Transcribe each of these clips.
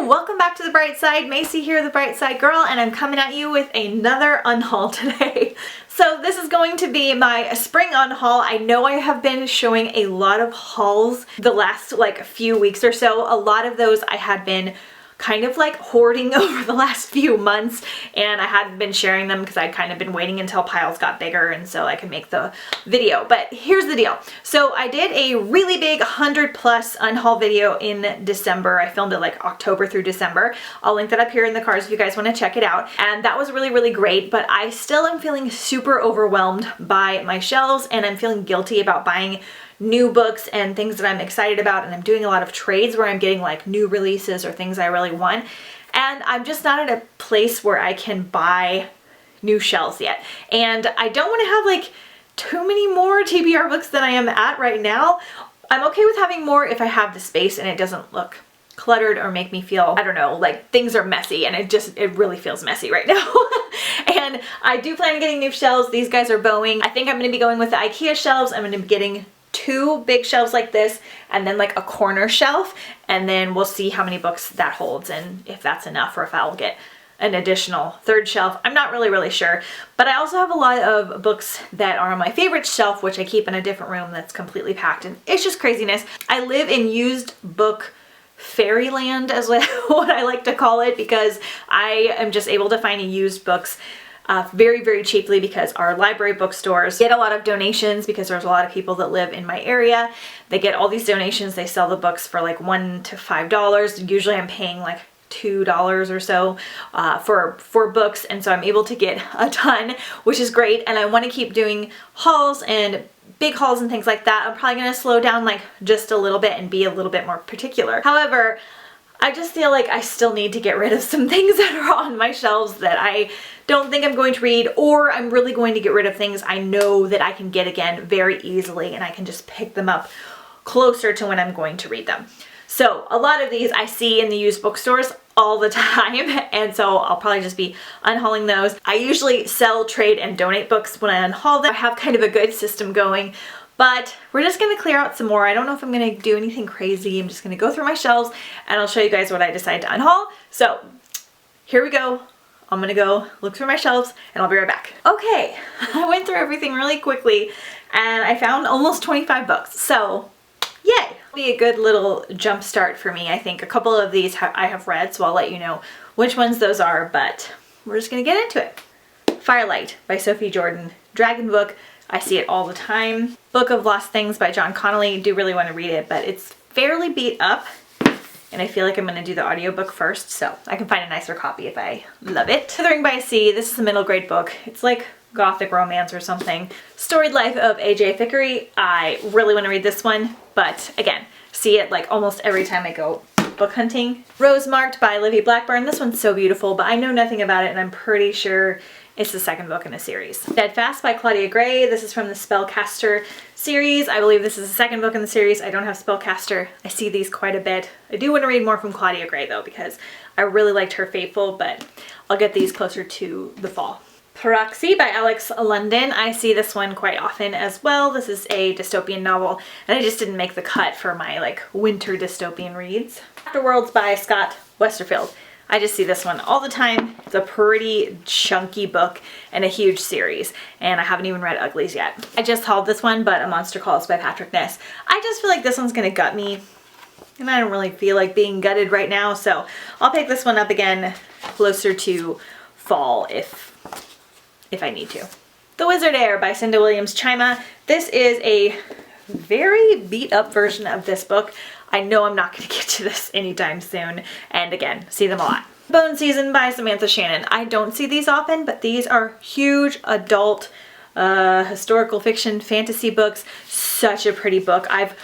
Hello, welcome back to The Bright Side. Macy here, The Bright Side Girl, and I'm coming at you with another unhaul today. So this is going to be my spring unhaul. I know I have been showing a lot of hauls the last few weeks or so. A lot of those I had been kind of hoarding over the last few months, and I hadn't been sharing them because I'd kind of been waiting until piles got bigger and so I could make the video. But here's the deal. So I did a really big 100+ unhaul video in December. I filmed it October through December. I'll link that up here in the cards if you guys want to check it out. And that was really, really great, but I still am feeling super overwhelmed by my shelves, and I'm feeling guilty about buying new books and things that I'm excited about, and I'm doing a lot of trades where I'm getting new releases or things I really want, and I'm just not at a place where I can buy new shelves yet. And I don't want to have too many more TBR books than I am at right now. I'm okay with having more if I have the space and it doesn't look cluttered or make me feel, I don't know, things are messy, and it really feels messy right now. And I do plan on getting new shelves. These guys are Boeing. I think I'm going to be going with the IKEA shelves. I'm going to be getting 2 big shelves like this, and then a corner shelf, and then we'll see how many books that holds and if that's enough, or if I'll get an additional 3rd shelf. I'm not really sure. But I also have a lot of books that are on my favorite shelf, which I keep in a different room that's completely packed, and it's just craziness. I live in used book fairyland, as what I like to call it, because I am just able to find used books very, very cheaply, because our library bookstores get a lot of donations, because there's a lot of people that live in my area. They get all these donations. They sell the books for $1 to $5. Usually I'm paying $2 or so for books, and so I'm able to get a ton, which is great. And I want to keep doing hauls and big hauls and things like that. I'm probably going to slow down just a little bit and be a little bit more particular. However, I just feel like I still need to get rid of some things that are on my shelves that I don't think I'm going to read, or I'm really going to get rid of things I know that I can get again very easily, and I can just pick them up closer to when I'm going to read them. So a lot of these I see in the used bookstores all the time, and so I'll probably just be unhauling those. I usually sell, trade, and donate books when I unhaul them. I have kind of a good system going. But we're just going to clear out some more. I don't know if I'm going to do anything crazy. I'm just going to go through my shelves, and I'll show you guys what I decide to unhaul. So here we go. I'm going to go look through my shelves, and I'll be right back. Okay, I went through everything really quickly, and I found almost 25 books. So yay! It'll be a good little jump start for me. I think a couple of these I have read, so I'll let you know which ones those are, but we're just going to get into it. Firelight by Sophie Jordan. Dragon book. I see it all the time. Book of Lost Things by John Connolly. Do really want to read it, but it's fairly beat up, and I feel like I'm going to do the audiobook first, so I can find a nicer copy if I love it. Tithering by Sea. This is a middle grade book. It's gothic romance or something. Storied Life of A.J. Thickery. I really want to read this one, but again, see it almost every time I go book hunting. Rose Marked by Livy Blackburn. This one's so beautiful, but I know nothing about it, and I'm pretty sure it's the 2nd book in a series. Steadfast by Claudia Gray. This is from the Spellcaster series. I believe this is the 2nd book in the series. I don't have Spellcaster. I see these quite a bit. I do want to read more from Claudia Gray though, because I really liked her Faithful, but I'll get these closer to the fall. Proxy by Alex London. I see this one quite often as well. This is a dystopian novel, and I just didn't make the cut for my winter dystopian reads. Afterworlds by Scott Westerfield. I just see this one all the time. It's a pretty chunky book and a huge series, and I haven't even read Uglies yet. I just hauled this one, but A Monster Calls by Patrick Ness. I just feel like this one's gonna gut me, and I don't really feel like being gutted right now, so I'll pick this one up again closer to fall if I need to. The Wizard Heir by Cinda Williams Chima. This is a very beat up version of this book. I know I'm not going to get to this anytime soon, and again, see them a lot. Bone Season by Samantha Shannon. I don't see these often, but these are huge adult historical fiction fantasy books. Such a pretty book. I've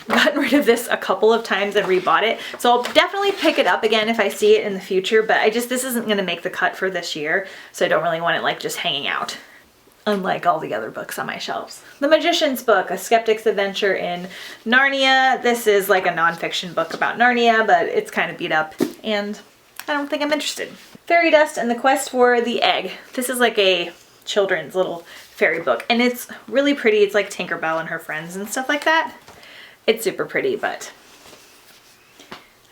gotten rid of this a couple of times and rebought it, so I'll definitely pick it up again if I see it in the future, but this isn't going to make the cut for this year, so I don't really want it just hanging out, unlike all the other books on my shelves. The Magician's Book, A Skeptic's Adventure in Narnia. This is a nonfiction book about Narnia, but it's kind of beat up, and I don't think I'm interested. Fairy Dust and the Quest for the Egg. This is a children's little fairy book, and it's really pretty. It's like Tinkerbell and her friends and stuff like that. It's super pretty, but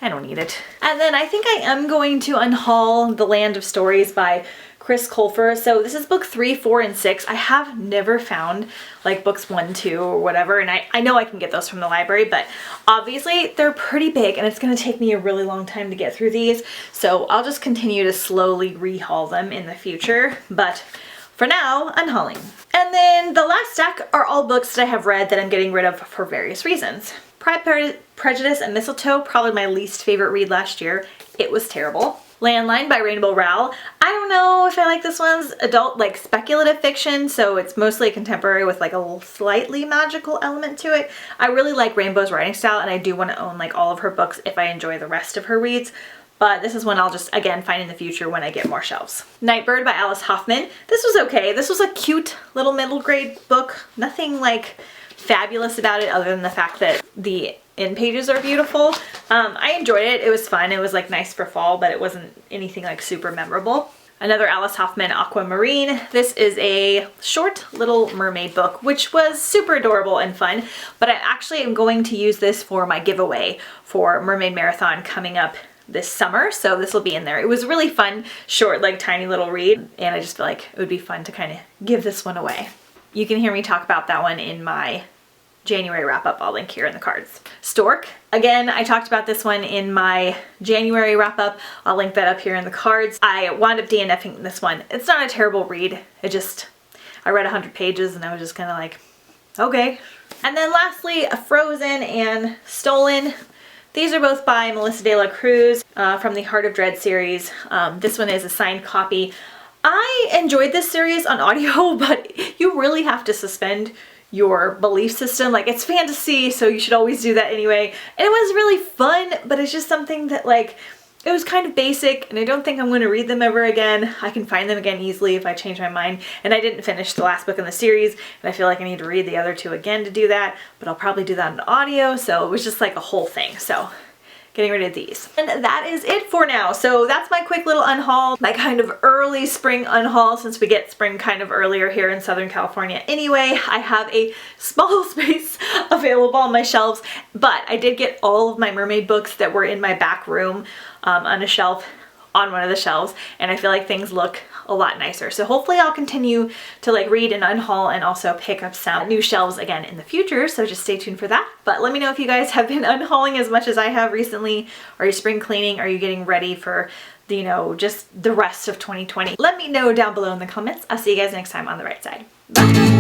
I don't need it. And then I think I am going to unhaul The Land of Stories by Chris Colfer. So this is book 3, 4, and 6. I have never found like books 1, 2, or whatever, and I know I can get those from the library, but obviously they're pretty big and it's gonna take me a really long time to get through these. So I'll just continue to slowly rehaul them in the future. But for now, unhauling. And then the last stack are all books that I have read that I'm getting rid of for various reasons. Pride, Prejudice, and Mistletoe, probably my least favorite read last year. It was terrible. Landline by Rainbow Rowell. I don't know if I like this one's adult, like speculative fiction, so it's mostly contemporary with like a slightly magical element to it. I really like Rainbow's writing style, and I do want to own like all of her books if I enjoy the rest of her reads. But this is one I'll just, again, find in the future when I get more shelves. Nightbird by Alice Hoffman. This was okay. This was a cute little middle grade book. Nothing like fabulous about it other than the fact that the end pages are beautiful. I enjoyed it. It was fun. It was like nice for fall, but it wasn't anything like super memorable. Another Alice Hoffman, Aquamarine. This is a short Little Mermaid book, which was super adorable and fun, but I actually am going to use this for my giveaway for Mermaid Marathon coming up this summer, so this will be in there. It was really fun, short, like tiny little read, and I just feel like it would be fun to kind of give this one away. You can hear me talk about that one in my January wrap-up. I'll link here in the cards. Stork. Again, I talked about this one in my January wrap-up. I'll link that up here in the cards. I wound up DNFing this one. It's not a terrible read. I read 100 pages and I was just kind of like, okay. And then lastly, Frozen and Stolen. These are both by Melissa De La Cruz from the Heart of Dread series. This one is a signed copy. I enjoyed this series on audio, but you really have to suspend your belief system. Like, it's fantasy, so you should always do that anyway. And it was really fun, but it's just something that like, it was kind of basic, and I don't think I'm going to read them ever again. I can find them again easily if I change my mind. And I didn't finish the last book in the series, and I feel like I need to read the other 2 again to do that, but I'll probably do that in audio, so it was just like a whole thing. So getting rid of these. And that is it for now. So that's my quick little unhaul, my kind of early spring unhaul, since we get spring kind of earlier here in Southern California. Anyway, I have a small space available on my shelves, but I did get all of my mermaid books that were in my back room on a shelf, on one of the shelves, and I feel like things look a lot nicer. So hopefully I'll continue to like read and unhaul and also pick up some new shelves again in the future, so just stay tuned for that. But let me know if you guys have been unhauling as much as I have recently. Are you spring cleaning? Are you getting ready for the, you know, just the rest of 2020? Let me know down below in the comments. I'll see you guys next time on The Right Side. Bye!